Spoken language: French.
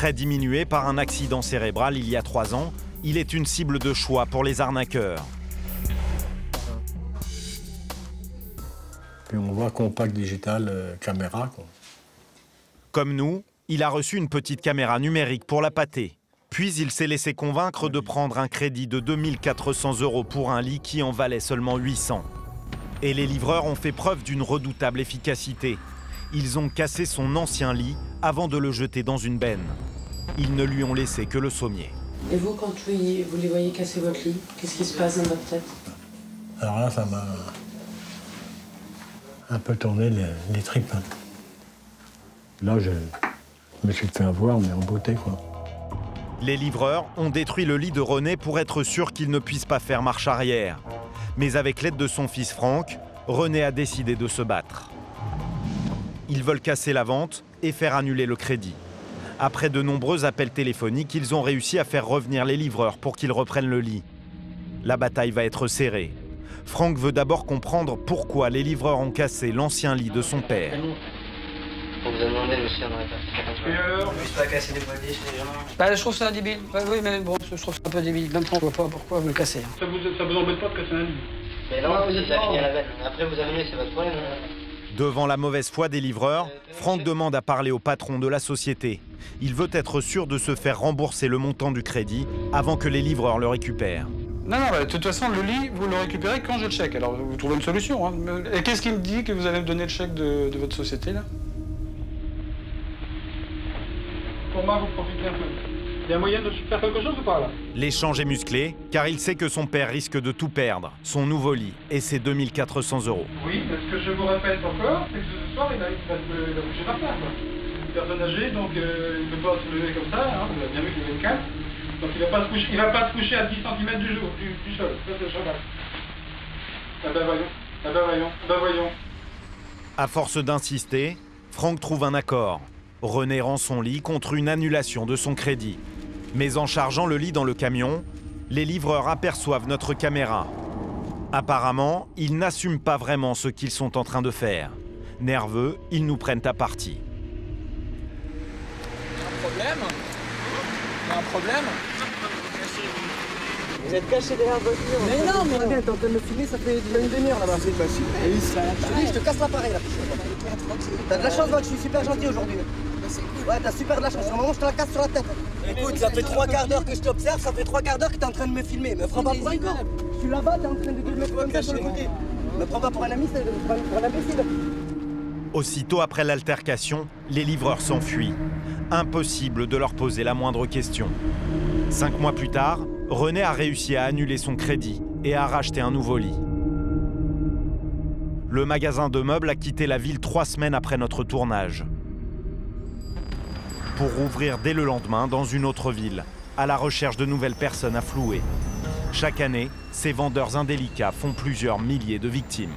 Très diminué par un accident cérébral il y a 3 ans, il est une cible de choix pour les arnaqueurs. Puis on voit compact digital, caméra, quoi. Comme nous, il a reçu une petite caméra numérique pour la pâter. Puis il s'est laissé convaincre de prendre un crédit de 2 400 € pour un lit qui en valait seulement 800. Et les livreurs ont fait preuve d'une redoutable efficacité. Ils ont cassé son ancien lit avant de le jeter dans une benne. Ils ne lui ont laissé que le sommier. Et vous, quand vous les voyez casser votre lit, qu'est-ce qui se passe dans votre tête? Alors là, ça m'a un peu tourné les tripes. Là, je me suis fait avoir, mais en beauté, quoi. Les livreurs ont détruit le lit de René pour être sûr qu'il ne puisse pas faire marche arrière. Mais avec l'aide de son fils Franck, René a décidé de se battre. Ils veulent casser la vente et faire annuler le crédit. Après de nombreux appels téléphoniques, ils ont réussi à faire revenir les livreurs pour qu'ils reprennent le lit. La bataille va être serrée. Franck veut d'abord comprendre pourquoi les livreurs ont cassé l'ancien lit de son père. On vous a demandé, monsieur, on n'aurait pas fait. Juste pas casser des poignées chez les gens. Bah, je trouve ça débile. Oui, mais bon, je trouve ça un peu débile. Même on voit pas pourquoi vous le cassez. Ça vous embête pas de casser un lit? Mais non, si ça finit à la veine. Après, vous allumez, c'est votre problème. Devant la mauvaise foi des livreurs, Franck demande à parler au patron de la société. Il veut être sûr de se faire rembourser le montant du crédit avant que les livreurs le récupèrent. Non, bah, de toute façon, le lit, vous le récupérez quand j'ai le chèque. Alors, vous trouvez une solution. Hein. Et qu'est-ce qui me dit que vous allez me donner le chèque de votre société, là? Pour moi, vous profitez un peu. Il y a moyen de faire quelque chose ou pas, là? L'échange est musclé, car il sait que son père risque de tout perdre, son nouveau lit et ses 2 400 €. Oui, mais ce que je vous répète encore, c'est que ce soir, il va bouger par terre, quoi. Une personne âgée, donc il ne peut pas se lever comme ça, hein, vous avez bien vu qu'il est calme. Donc il va pas se coucher à 10 cm du sol. Ça, c'est le cheval. Ah ben voyons, ah ben voyons, ah ben voyons. À force d'insister, Franck trouve un accord. René rend son lit contre une annulation de son crédit. Mais en chargeant le lit dans le camion, les livreurs aperçoivent notre caméra. Apparemment, ils n'assument pas vraiment ce qu'ils sont en train de faire. Nerveux, ils nous prennent à partie. Il y a un problème? Vous êtes caché derrière votre mur. Mais non, mais t'es en train de me filmer, ça fait déjà une demi-heure là-bas. C'est pas super. Je te casse l'appareil là. T'as de la chance, je suis super gentil aujourd'hui. Ouais, t'as super de la chance. Normalement, je te la casse sur la tête. Écoute, ça fait 3 quarts d'heure que je t'observe, ça fait 3 quarts d'heure que t'es en train de me filmer. Me prends pas pour un con. Je suis là-bas, t'es en train de me mettre comme ça sur le côté. Me prends pas pour un ami, c'est pour un imbécile. Aussitôt après l'altercation, les livreurs s'enfuient. Impossible de leur poser la moindre question. 5 mois plus tard, René a réussi à annuler son crédit et à racheter un nouveau lit. Le magasin de meubles a quitté la ville 3 semaines après notre tournage, pour rouvrir dès le lendemain dans une autre ville, à la recherche de nouvelles personnes à flouer. Chaque année, ces vendeurs indélicats font plusieurs milliers de victimes.